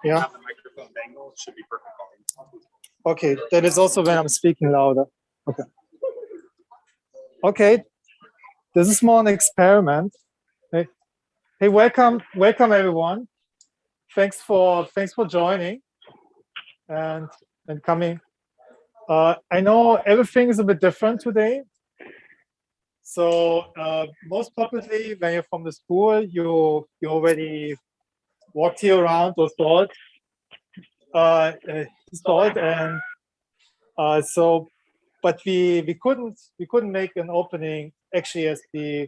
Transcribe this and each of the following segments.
Yeah. Okay, that is also when I'm speaking louder. Okay. Okay, this is more an experiment. Hey, welcome everyone. Thanks for joining and coming. I know everything is a bit different today. So most probably when you're from the school, you already walked here around or thought, and so, but we couldn't make an opening actually as the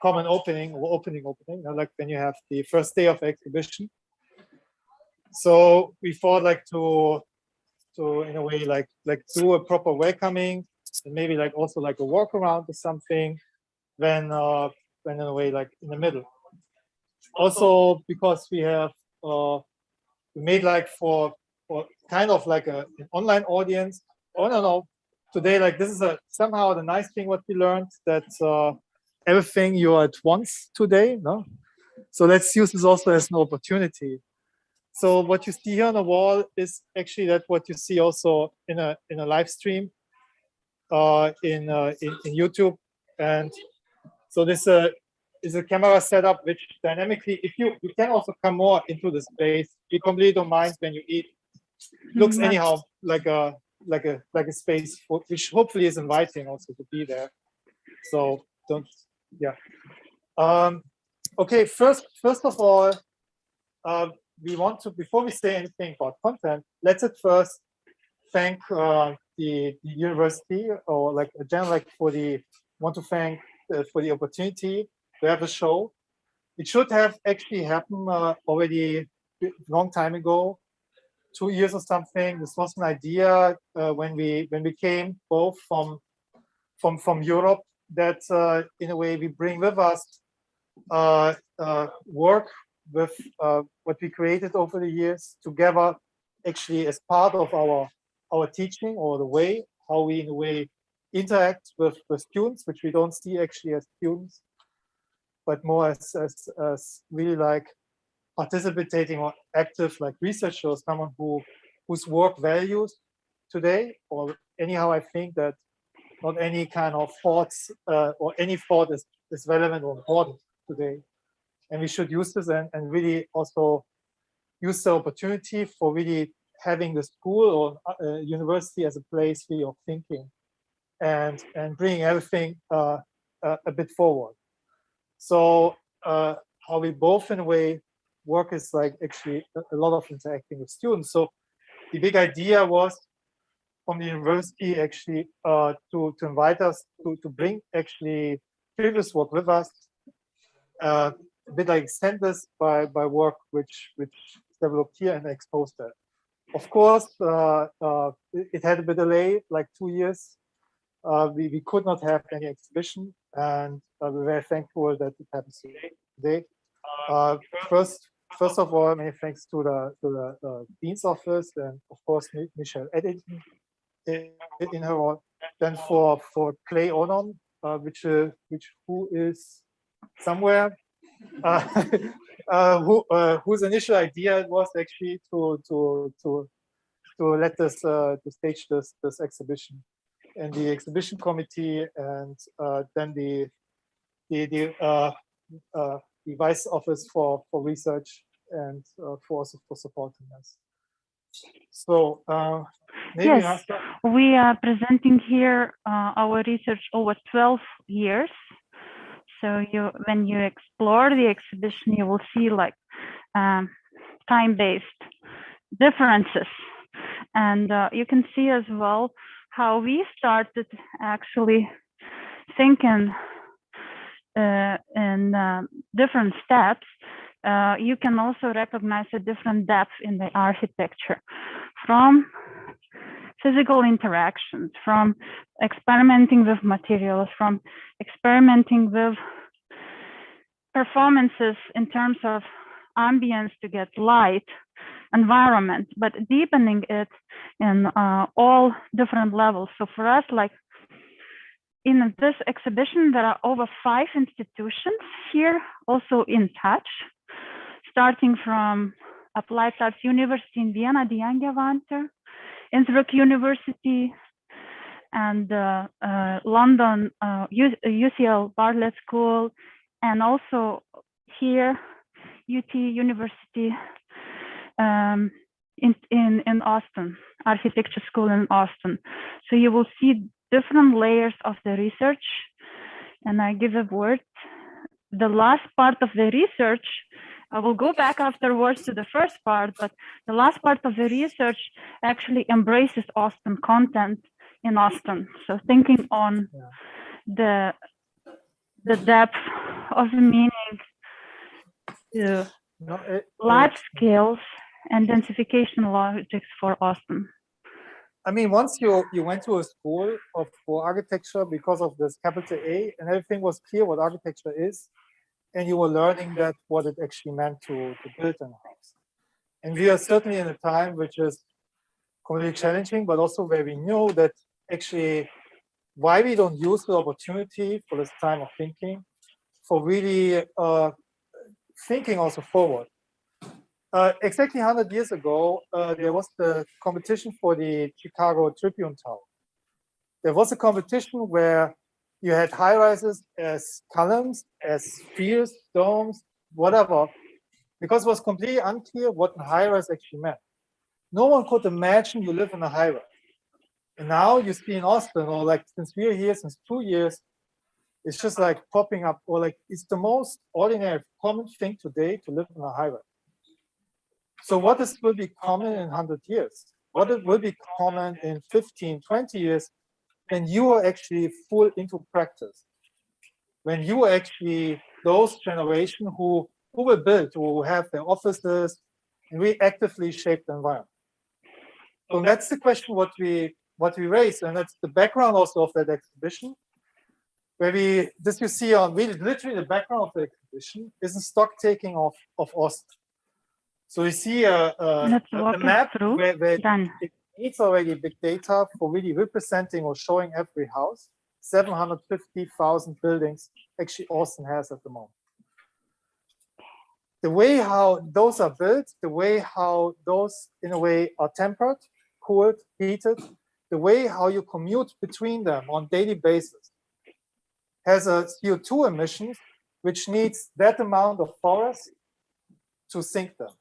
common opening or opening, like when you have the first day of exhibition. So we thought like to in a way like do a proper welcoming and maybe like also like a walk around or something when in a way like in the middle. Also because we have we made like for kind of like an online audience. Oh no, today like this is somehow the nice thing what we learned that everything you are at once today, no? So let's use this also as an opportunity. So what you see here on the wall is actually that what you see also in a live stream in YouTube, and so this is a camera setup which dynamically, if you can also come more into the space. We completely don't mind when you eat. Looks anyhow like a space which hopefully is inviting also to be there. So don't, yeah. Okay, first of all, we want to, before we say anything about content, let's at first thank the university, or like again, like want to thank for the opportunity to have a show. It should have actually happened already a long time ago, 2 years or something. This was an idea when we came both from Europe, that in a way we bring with us work with what we created over the years together, actually as part of our teaching, or the way how we in a way interact with students, which we don't see actually as students, but more as really like participating or active like researcher, or someone whose work values today. Or anyhow, I think that not any kind of thoughts or any thought is relevant or important today. And we should use this and really also use the opportunity for really having the school or university as a place really of thinking and bringing everything a bit forward. So how we both in a way work is like actually a lot of interacting with students. So the big idea was from the university actually to invite us to bring actually previous work with us, a bit like extend this by work which developed here and exposed that. Of course, it had a bit delay, like 2 years. We could not have any exhibition, and we're very thankful that it happens today. First of all, many thanks to the Dean's office, and of course Michelle Eddington in her role. Then for Clay Onom, who is somewhere, whose initial idea was actually to let us to stage this exhibition, and the exhibition committee, and then the vice office for research, and for supporting us. So maybe yes, we are presenting here our research over 12 years. So when you explore the exhibition, you will see like time-based differences, and you can see as well how we started actually thinking in different steps. You can also recognize a different depth in the architecture, from physical interactions, from experimenting with materials, from experimenting with performances in terms of ambience to get light, environment, but deepening it in all different levels. So for us, like in this exhibition, there are over 5 institutions here also in touch. starting from Applied Arts University in Vienna, the Angewandter, Innsbruck University, and London UCL Bartlett School, and also here UT University in Austin, Architecture School in Austin. So you will see different layers of the research, and I give a word. The last part of the research, I will go back afterwards to the first part, but the last part of the research actually embraces Austin content in Austin. So thinking on the depth of the meaning to large scales and densification logics for Austin. I mean, once you went to a school for architecture because of this capital A, and everything was clear what architecture is, and you were learning that what it actually meant to build a house. And we are certainly in a time which is completely challenging, but also where we know that actually why we don't use the opportunity for this time of thinking, for really thinking also forward. Exactly 100 years ago, there was the competition for the Chicago Tribune Tower. There was a competition where you had high-rises as columns, as spheres, domes, whatever, because it was completely unclear what a high-rise actually meant. No one could imagine you live in a high-rise. And now you see in Austin, or like since we're here since 2 years, it's just like popping up, or like it's the most ordinary, common thing today to live in a high-rise. So what will be common in 100 years? What it will be common in 15, 20 years when you are actually full into practice? When you are actually those generation who will build, who have their offices, and we actively shape the environment. So that's the question what we raise, and that's the background also of that exhibition. Where this you see on really literally the background of the exhibition is a stock taking of Austin. So you see a map where it needs already big data for really representing or showing every house. 750,000 buildings actually Austin has at the moment. The way how those are built, the way how those in a way are tempered, cooled, heated, the way how you commute between them on daily basis has a CO2 emissions which needs that amount of forest to sink them.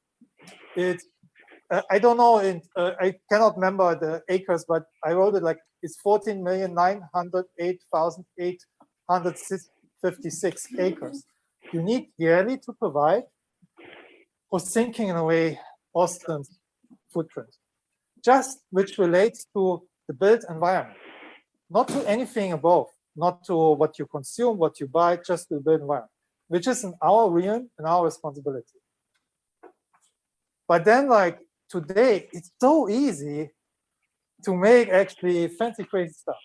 I don't know, I cannot remember the acres, but I wrote it like it's 14,908,856 acres. You need yearly to provide for sinking in a way Austin's footprint, just which relates to the built environment, not to anything above, not to what you consume, what you buy, just to the built environment, which is in our realm and our responsibility. But then, like today, it's so easy to make actually fancy, crazy stuff.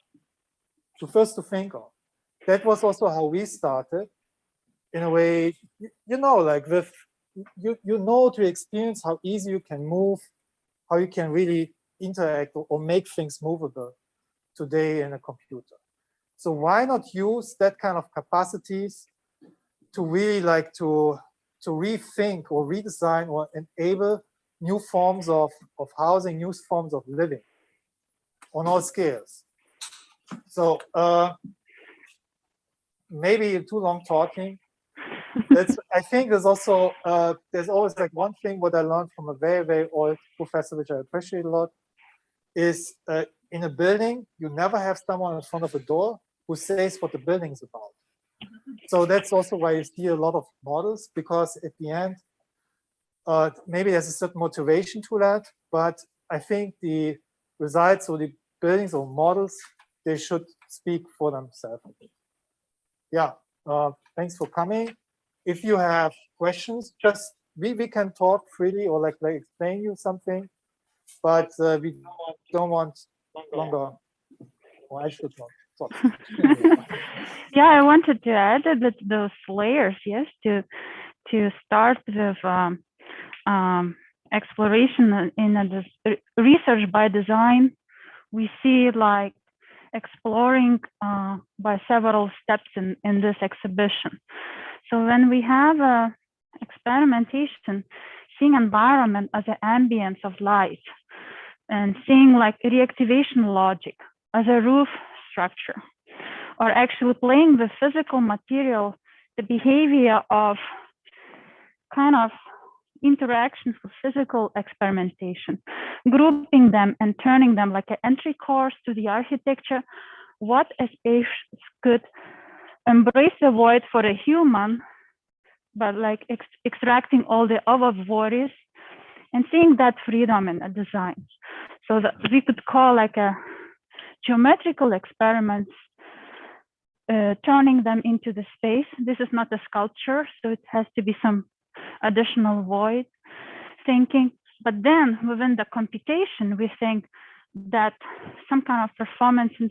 To think of. That was also how we started. In a way, like with to experience how easy you can move, how you can really interact or make things movable today in a computer. So why not use that kind of capacities to really like to rethink or redesign or enable new forms of housing, new forms of living on all scales. So maybe too long talking. I think there's also there's always like one thing what I learned from a very, very old professor, which I appreciate a lot, is in a building, you never have someone in front of a door who says what the building is about. So that's also why you see a lot of models, because at the end, maybe there's a certain motivation to that, but I think the results or the buildings or models, they should speak for themselves. Yeah, thanks for coming. If you have questions, just we can talk freely or like explain you something, but we don't want longer, or I should not talk. Yeah, I wanted to add that those layers, yes, to start with exploration in research by design. We see like exploring by several steps in this exhibition. So when we have experimentation, seeing environment as an ambience of light, and seeing like reactivation logic as a roof structure, or actually playing with physical material, the behavior of kind of interactions with physical experimentation, grouping them and turning them like an entry course to the architecture, what a space could embrace the void for a human, but like extracting all the other worries and seeing that freedom in a design. So that we could call like a geometrical experiments, turning them into the space. This is not a sculpture, so it has to be some additional void thinking. But then within the computation, we think that some kind of performance and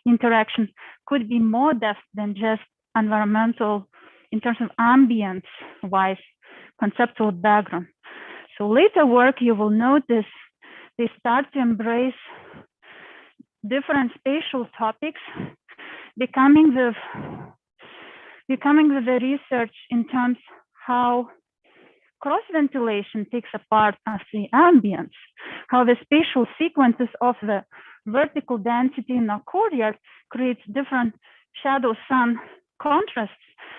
interaction could be more depth than just environmental in terms of ambience-wise conceptual background. So later work, you will notice they start to embrace different spatial topics, becoming the research in terms how cross ventilation takes a part of the ambience, how the spatial sequences of the vertical density in a courtyard creates different shadow sun contrasts,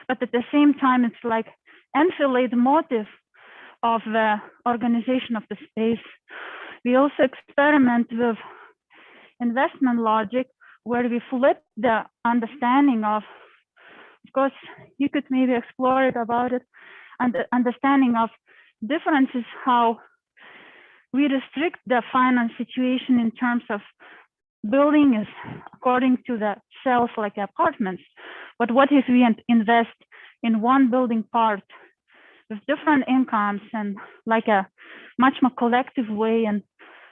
but at the same time, it's like enfilade motif of the organization of the space. We also experiment with investment logic, where we flip the understanding of course, you could maybe explore it about it, and the understanding of differences, how we restrict the finance situation in terms of building is according to the cells like apartments. But what if we invest in one building part with different incomes and like a much more collective way and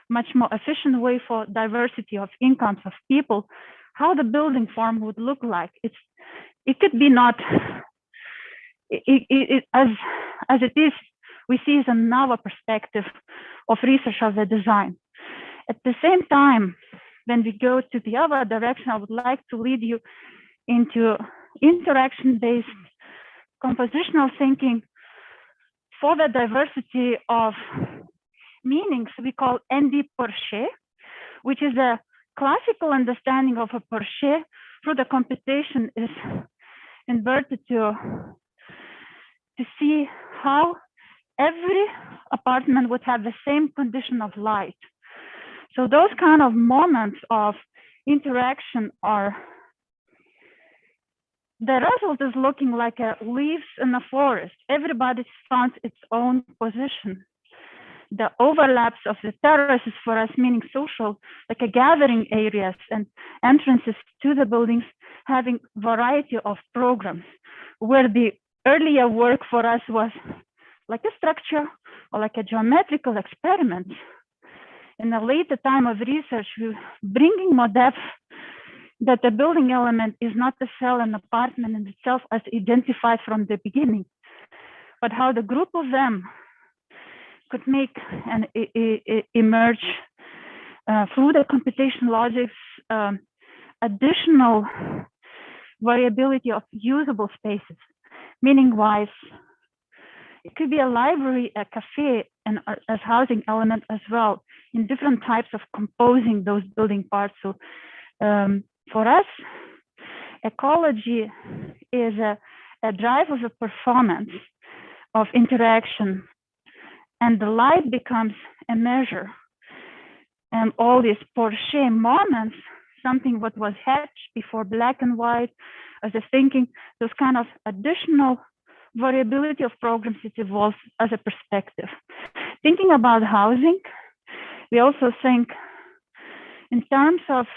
much more efficient way for diversity of incomes of people, how the building form would look like? It could be not, as it is, we see as another perspective of research of the design. At the same time, when we go to the other direction, I would like to lead you into interaction-based compositional thinking for the diversity of meanings we call ND-Porcher, which is a classical understanding of a Porcher through the computation is inverted to see how every apartment would have the same condition of light. So those kind of moments of interaction are, the result is looking like a leaves in a forest. Everybody finds its own position. The overlaps of the terraces for us, meaning social, like a gathering areas and entrances to the buildings, having variety of programs, where the earlier work for us was like a structure or like a geometrical experiment. In a later time of research, we're bringing more depth that the building element is not the cell and apartment in itself as identified from the beginning, but how the group of them could make and emerge through the computation logics, additional variability of usable spaces, meaning-wise, it could be a library, a cafe, and as housing element as well, in different types of composing those building parts. So for us, ecology is a drive of a performance of interaction, and the light becomes a measure. And all these Porcher moments, something what was hatched before black and white, as a thinking, those kind of additional variability of programs, it evolves as a perspective. Thinking about housing, we also think in terms of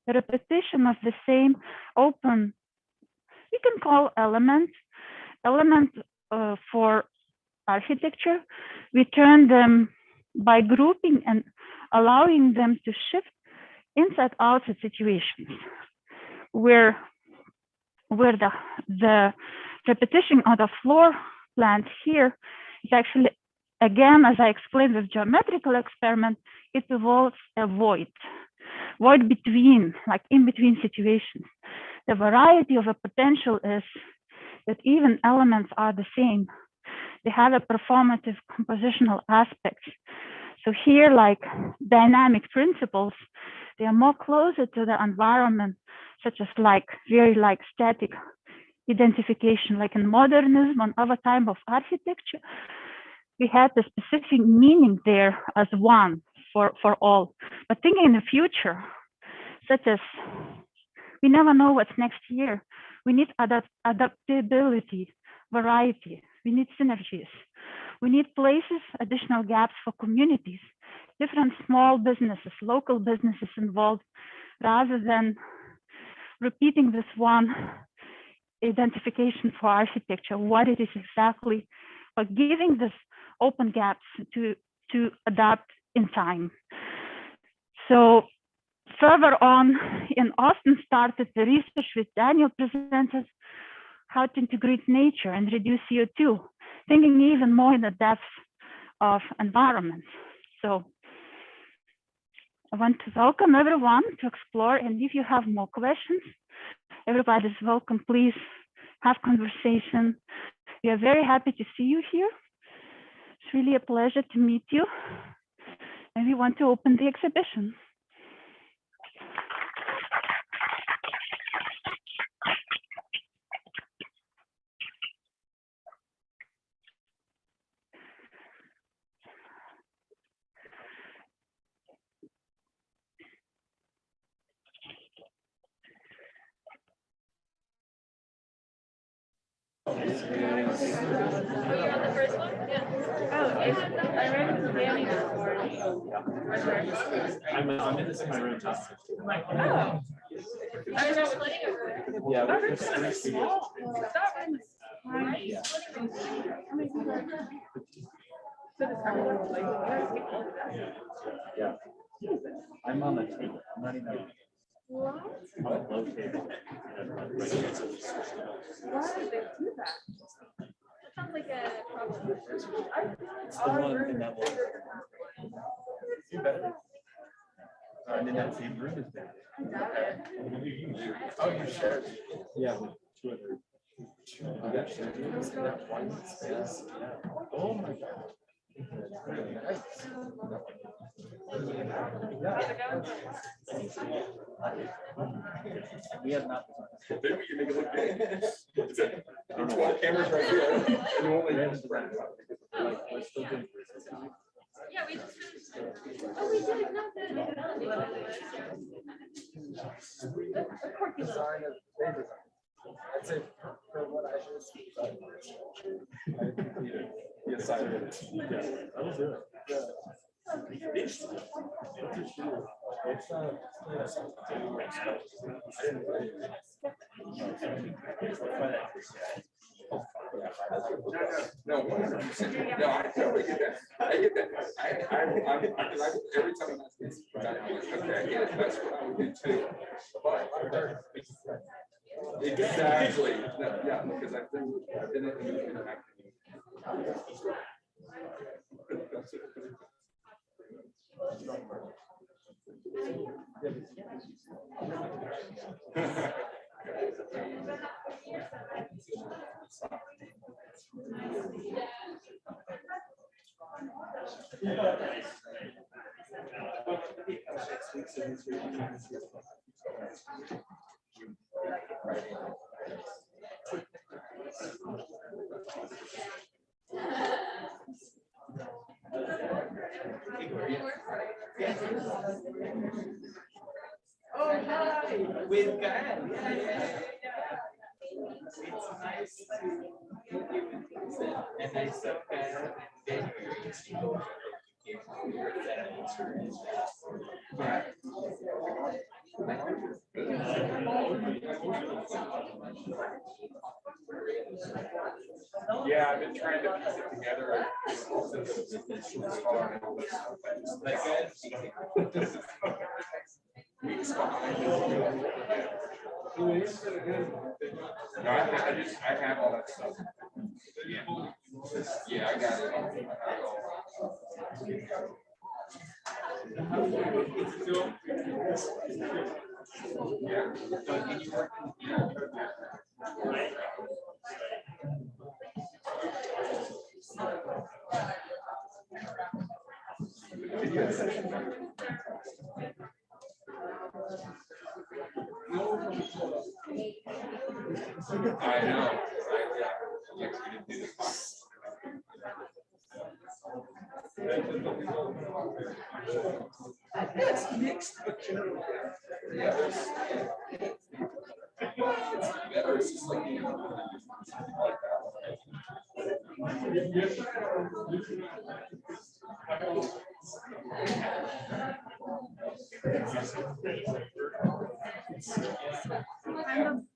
repetition of the same open, we can call element for architecture. We turn them by grouping and allowing them to shift inside outside situations, where the repetition of the floor plans here is actually, again, as I explained with geometrical experiment, it evolves a void between, like in between situations. The variety of a potential is that even elements are the same. they have a performative compositional aspect. So here, like dynamic principles, they are more closer to the environment, such as like very like static identification, like in modernism and other type of architecture. We had a specific meaning there as one for all. But thinking in the future, such as we never know what's next year. We need adaptability, variety. We need synergies. We need places, additional gaps for communities, different small businesses, local businesses involved, rather than repeating this one identification for architecture, what it is exactly, but giving this open gaps to adapt in time. So further on, in Austin started the research with Daniel presented how to integrate nature and reduce CO2, thinking even more in the depth of environments. So I want to welcome everyone to explore, and if you have more questions, everybody's welcome. Please have conversation. We are very happy to see you here. It's really a pleasure to meet you. And we want to open the exhibition. Oh, are you on the first one? Yeah. Oh, I ran into Danny this morning. I'm in this in my room. Oh. I was just letting it. Yeah, Oh, that's kind of small. That room is tiny. Yeah. How many people are there? So the second one, like, Yeah. I'm on the table. I'm not even. what? I'm located. Why would they do that? That sounds like a problem. It's the one in that one. You better. I'm in that same room as that. Oh, you shared? Yeah, with two other. Oh, that shared rooms in that one space. Yeah. Oh my God. Nice. We have not. Maybe we can make it look big. I don't know why. Camera's right here. And you won't let it spread. We're still doing. Yeah, we just finished. Oh, we did. No, good. Design of paper. I'd say for what I should see. Yes, I did. Yeah, that'll do it. Yeah. It's no, 100%. No, I totally get that. I get that. Every time I'm okay, I get it. That's what I would do too. But exactly. No, yeah, because I've been in the that's it. Oh, hi, with Gael. Yeah. It's nice to meet you in person, and I saw Gael in January. Yeah, I've been trying to piece it together. Weeks behind. No, I have all that stuff. Yeah, I got it. Yeah. I know. Yeah. It's mixed, but generally, yeah, better. It's just like, you know, I'm